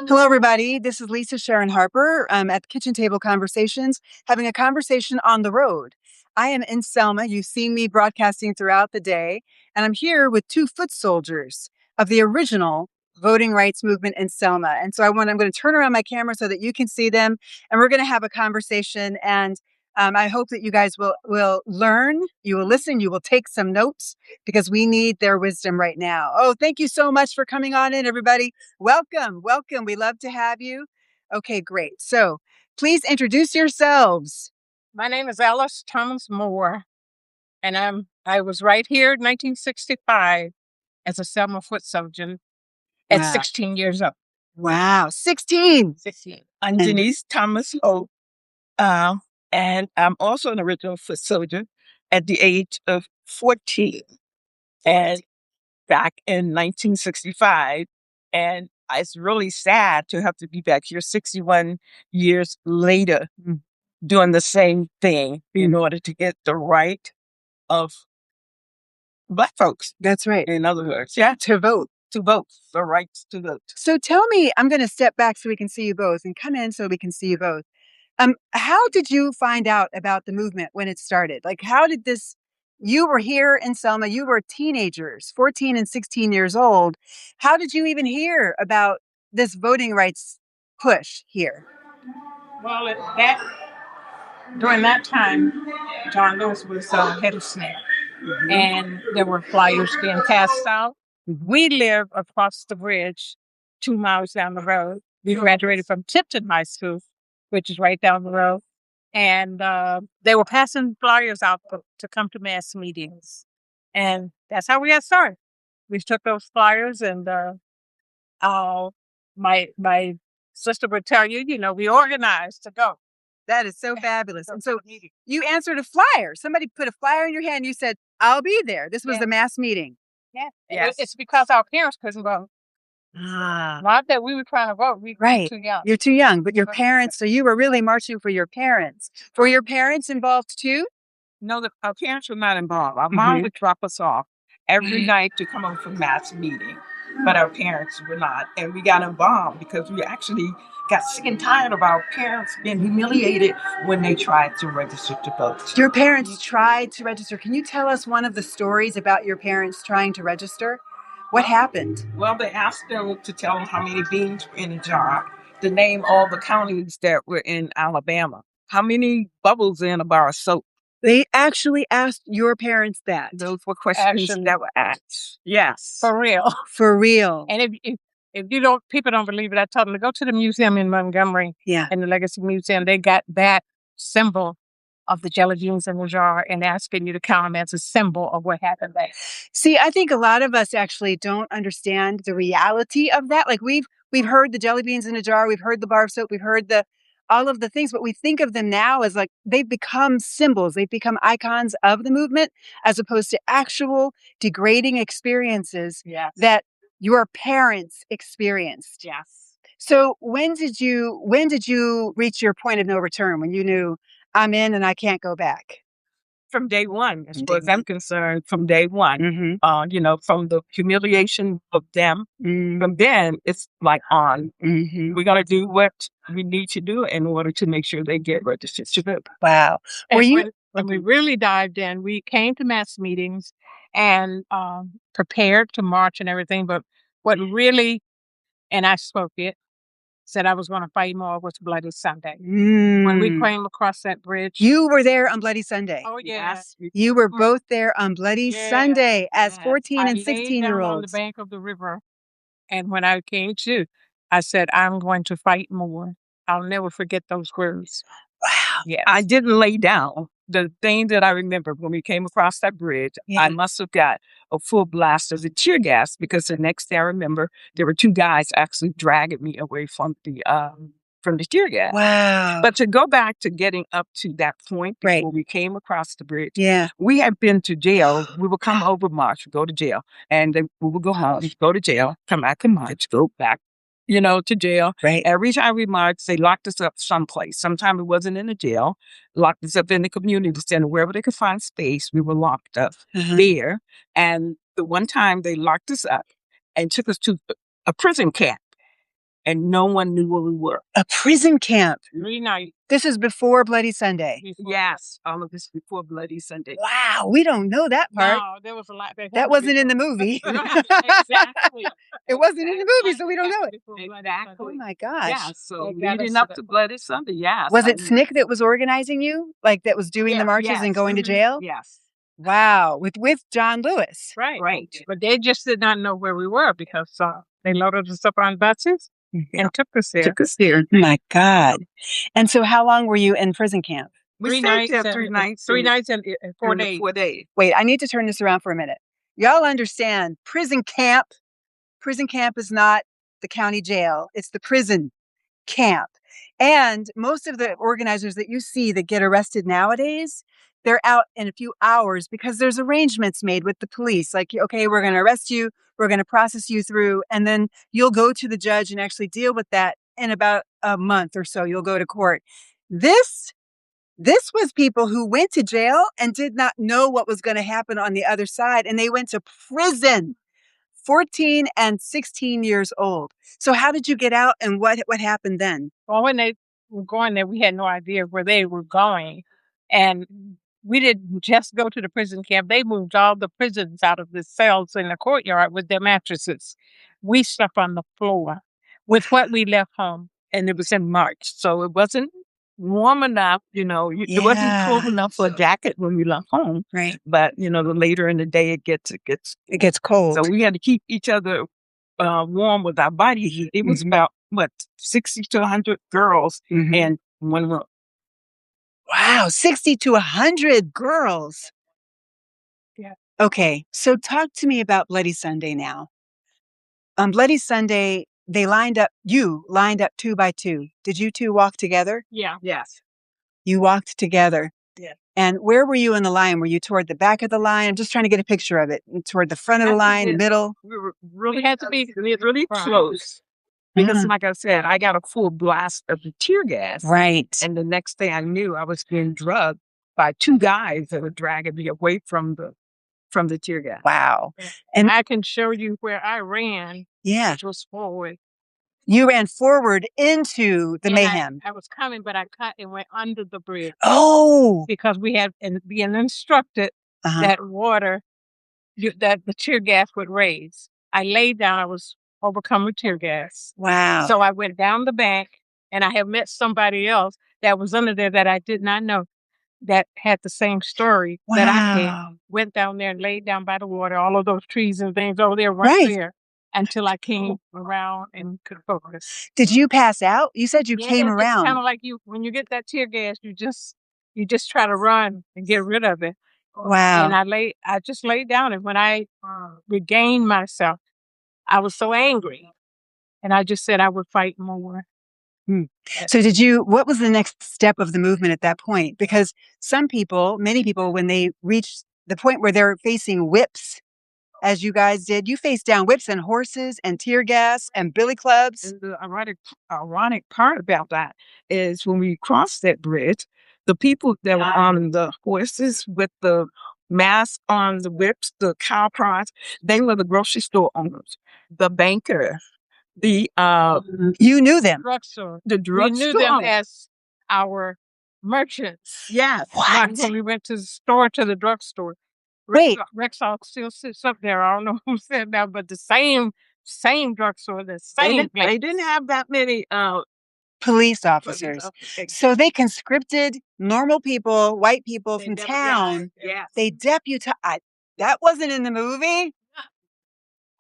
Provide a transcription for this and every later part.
Hello, everybody. This is Lisa Sharon Harper at the Kitchen Table Conversations, having a conversation on the road. I am in Selma. You've seen me broadcasting throughout the day, and I'm here with two foot soldiers of the original voting rights movement in Selma. And so I'm going to turn around my camera so that you can see them, and we're going to have a conversation. And I hope that you guys will learn, you will listen, you will take some notes because we need their wisdom right now. Oh, thank you so much for coming on in, everybody. Welcome. We love to have you. Okay, great. So please introduce yourselves. My name is Alice Thomas Moore, and I was right here in 1965 as a Selma foot soldier at 16 years old. Wow, 16. 16. I'm Denise Thomas Holt, and I'm also an original foot soldier at the age of 14. And back in 1965, and it's really sad to have to be back here 61 years later doing the same thing in order to get the right of Black folks. That's right. In other words, yeah, To vote. the rights to vote. So tell me, I'm going to step back so we can see you both and come in so we can see you both. How did you find out about the movement when it started? Like, how did this, you were here in Selma, you were teenagers, 14 and 16 years old. How did you even hear about this voting rights push here? Well, during that time, John Lewis was head of SNCC, and there were flyers being passed out. We live across the bridge, 2 miles down the road. We graduated from Tipton High School, which is right down the road. And they were passing flyers out to come to mass meetings. And that's how we got started. We took those flyers, and my sister would tell you, we organized to go. That is so fabulous. And so you answered a flyer. Somebody put a flyer in your hand. You said, I'll be there. This was the mass meeting. Yeah. Yes. It's because our parents couldn't vote. Not that we were trying to vote. We were too young. You're too young, but your parents, so you were really marching for your parents. Were your parents involved too? No, our parents were not involved. Our mom would drop us off every night to come over for mass meeting, but our parents were not. And we got involved because we actually got sick and tired of our parents being humiliated when they tried to register to vote. Your parents tried to register. Can you tell us one of the stories about your parents trying to register? What happened? Well, they asked them to tell them how many beans were in a jar, to name all the counties that were in Alabama, how many bubbles in a bar of soap. They actually asked your parents that. Those were questions that were asked. Yes. For real. For real. And if people don't believe it, I told them to go to the museum in Montgomery. Yeah. In the Legacy Museum. They got that symbol of the jelly beans in the jar and asking you to count them as a symbol of what happened there. See, I think a lot of us actually don't understand the reality of that. Like we've heard the jelly beans in a jar, we've heard the bar of soap, we've heard all of the things, but we think of them now as like they've become symbols, they've become icons of the movement, as opposed to actual degrading experiences that your parents experienced. Yes. So when did you reach your point of no return, when you knew I'm in and I can't go back? From day one, as far as I'm concerned, from day one, from the humiliation of them. From then, it's like on. We're going to do what we need to do in order to make sure they get registered to vote. Wow. When we really dived in, we came to mass meetings and prepared to march and everything. But what really, and I spoke it, said I was going to fight more was Bloody Sunday. When we came across that bridge. You were there on Bloody Sunday. Oh, yeah. Yes. You were both there on Bloody Sunday as 14 and 16-year-olds. On the bank of the river. And when I came to, I said, I'm going to fight more. I'll never forget those words. Wow. Yes. I didn't lay down. The thing that I remember when we came across that bridge, I must have got a full blast of the tear gas, because the next day I remember there were 2 guys actually dragging me away from the tear gas. Wow. But to go back to getting up to that point before we came across the bridge, we had been to jail. We would come over March, go to jail, and then we would go home, go to jail, come back to March, go back to jail. Right. Every time we marched, they locked us up someplace. Sometimes it wasn't in a jail. Locked us up in the community center, wherever they could find space. We were locked up there. And the one time they locked us up and took us to a prison camp. and no one knew where we were. A prison camp. 3 nights. This is before Bloody Sunday. Yes, all of this before Bloody Sunday. Wow, we don't know that part. No, there was a lot. That wasn't in the movie. Exactly. It wasn't in the movie, so we don't know it. Exactly. Oh my gosh. Yeah, so leading up to Bloody Sunday, yes. Was it SNCC that was organizing you? Like that was doing the marches and going to jail? Yes. Wow, with John Lewis. Right. But they just did not know where we were because they loaded us up on buses and took us there. My God. And so how long were you in prison camp? We stayed there 3 nights. 3 nights and 4 days. 4 days. Wait, I need to turn this around for a minute. Y'all understand, prison camp is not the county jail. It's the prison camp. And most of the organizers that you see that get arrested nowadays, they're out in a few hours because there's arrangements made with the police. Like, okay, we're going to arrest you, we're going to process you through, and then you'll go to the judge and actually deal with that in about a month or so. You'll go to court. This was people who went to jail and did not know what was going to happen on the other side, and they went to prison. 14 and 16 years old. So how did you get out and what happened then? Well, when they were going there, we had no idea where they were going. And we didn't just go to the prison camp. They moved all the prisons out of the cells in the courtyard with their mattresses. We slept on the floor with what we left home. And it was in March. So it wasn't warm enough, it wasn't cold enough for a jacket when we left home. Right. But, later in the day it gets cold. So we had to keep each other warm with our body heat. It was about 60 to 100 girls in one room. Wow, 60 to 100 girls. Yeah. Okay, so talk to me about Bloody Sunday now. On Bloody Sunday, you lined up 2 by 2. Did you two walk together? Yeah. Yes. You walked together. Yeah. And where were you in the line? Were you toward the back of the line? I'm just trying to get a picture of it. Toward the front of the line, middle? We had to be really close. Because like I said, I got a full blast of the tear gas. Right. And the next thing I knew, I was being drugged by 2 guys that were dragging me away from the tear gas. Wow. And I can show you where I ran. Yeah. Which was forward. You ran forward into the mayhem. I was coming, but I cut and went under the bridge. Oh. Because we had been instructed that that the tear gas would raise. I laid down. I was overcome with tear gas. Wow. So I went down the bank, and I have met somebody else that was under there that I did not know that had the same story that I had. Went down there and laid down by the water. All of those trees and things over there weren't there until I came around and could focus. Did you pass out? You said you came around. It's kind of like when you get that tear gas, you just try to run and get rid of it. Wow. And I just laid down, and when I regained myself, I was so angry, and I just said I would fight more. So what was the next step of the movement at that point? Because many people, when they reach the point where they're facing whips, as you guys did, you faced down whips and horses and tear gas and billy clubs. And the ironic part about that is when we crossed that bridge, the people that were on the horses with the mask on, the whips, the cow prods, they were the grocery store owners, the banker, you knew them. The drugstore. We knew them as our merchants. Yes. What? When we went to the drugstore. Wait. Rexall still sits up there. I don't know who said that, but the same drugstore, the same place. They didn't have that many police officers. So they conscripted normal people, white people from town. Yes. They deputized. That wasn't in the movie.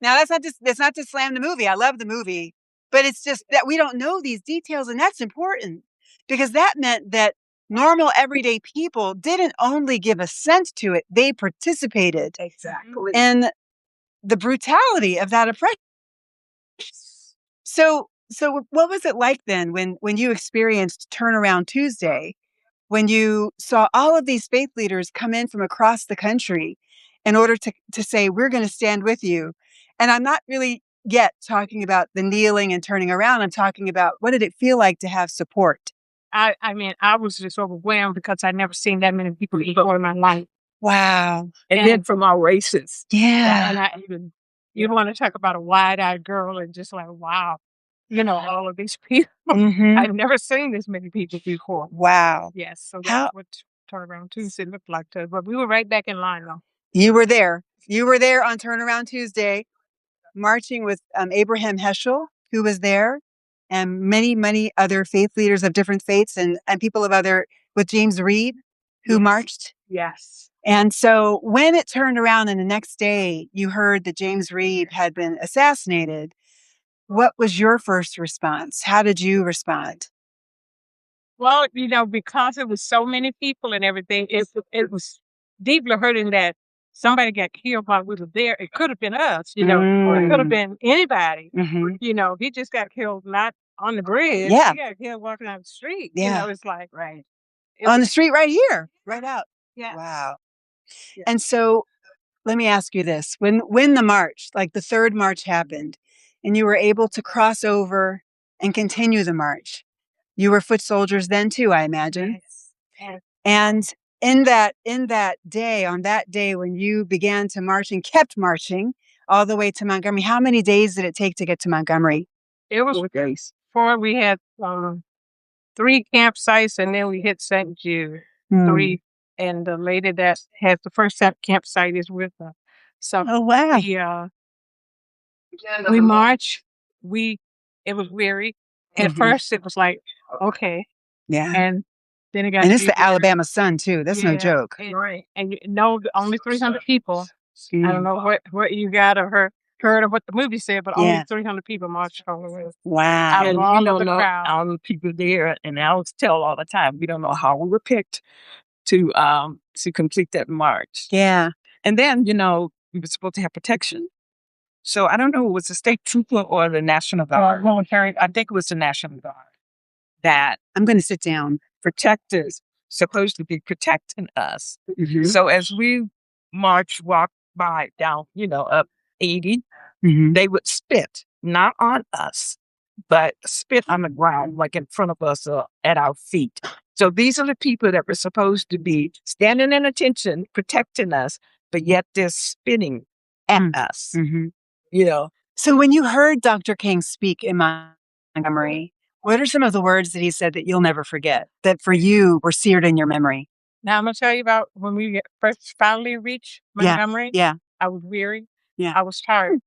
Now that's not to slam the movie. I love the movie, but it's just that we don't know these details, and that's important because that meant that normal everyday people didn't only give assent to it; they participated in the brutality of that oppression. So what was it like then when you experienced Turnaround Tuesday, when you saw all of these faith leaders come in from across the country in order to say, we're going to stand with you? And I'm not really yet talking about the kneeling and turning around. I'm talking about what did it feel like to have support? I mean, I was just overwhelmed because I'd never seen that many people before in my life. Wow. And then from all races. Yeah. And you want to talk about a wide-eyed girl and just like, wow. all of these people. Mm-hmm. I've never seen this many people before. Wow. Yes, so that's what Turnaround Tuesday looked like to us. But we were right back in line, though. You were there. You were there on Turnaround Tuesday, marching with Abraham Heschel, who was there, and many, many other faith leaders of different faiths and people of with James Reed, who marched. Yes. And so when it turned around and the next day you heard that James Reed had been assassinated, what was your first response? How did you respond? Well, because it was so many people and everything, it was deeply hurting that somebody got killed while we were there. It could have been us, or it could have been anybody. He just got killed not on the bridge. Yeah. He got killed walking down the street. Yeah. It's like On the street right here, right out. Yeah. Wow. Yeah. And so let me ask you this. When the march, like the third march happened, and you were able to cross over and continue the march, you were foot soldiers then too, I imagine. Yes. And on that day when you began to march and kept marching all the way to Montgomery, how many days did it take to get to Montgomery? It was 4 days. We had 3 campsites, and then we hit St. Jude. 3, and the lady that has the first campsite is with us. So oh wow, we marched. It was weary. At first, it was like okay, yeah, and then it got. And it's the Alabama sun too. That's no joke, right? And only 300 people. I don't know what you got or heard of what the movie said, but only 300 people marched all the way. Wow. And we don't know all the people there, and I always tell all the time, we don't know how we were picked to complete that march. Yeah. And then, we were supposed to have protection. So I don't know, it was the state trooper or the National Guard. Military. I think it was the National Guard that I'm going to sit down. protectors supposed to be protecting us. So as we walked by down, up 80, they would spit, not on us, but spit on the ground, like in front of us or at our feet. So these are the people that were supposed to be standing in attention, protecting us, but yet they're spitting at us. So when you heard Dr. King speak in Montgomery, what are some of the words that he said that you'll never forget, that for you were seared in your memory? Now I'm going to tell you about when we first finally reached Montgomery. Yeah. I was weary. Yeah. I was tired.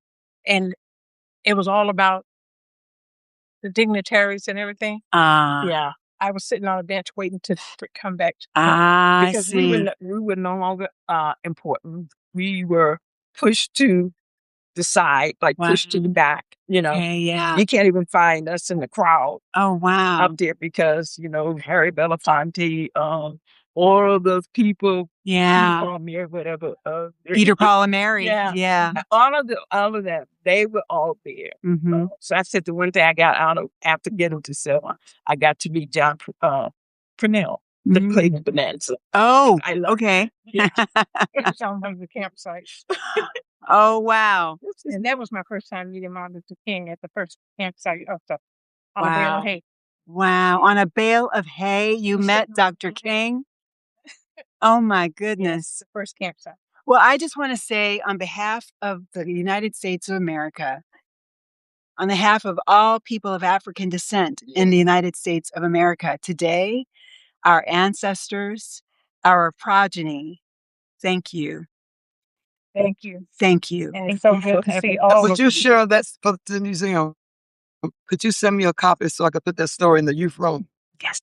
And it was all about the dignitaries and everything. Yeah. I was sitting on a bench waiting to come back. Because we were no longer important. We were pushed to the side, pushed to the back. Okay, yeah. You can't even find us in the crowd. Oh wow. Up there because Harry Belafonte, all of those people. Yeah. Peter whatever. Peter Paul and Mary. Yeah. All of them. They were all there. So I said the one thing I got out of after getting to Selma, I got to meet John Purnell, the Clayton Bonanza. Oh, okay. It was on one of the campsites. Oh wow. And that was my first time meeting Martin Luther King at the first campsite on a bale of hay. Wow. On a bale of hay, you met Dr. King? Oh my goodness. Yes, the first campsite. Well, I just want to say on behalf of the United States of America, on behalf of all people of African descent in the United States of America today, our ancestors, our progeny, thank you. Thank you. Thank you. And it's so good to see all Would you share that for the museum? Could you send me a copy so I could put that story in the youth room? Yes.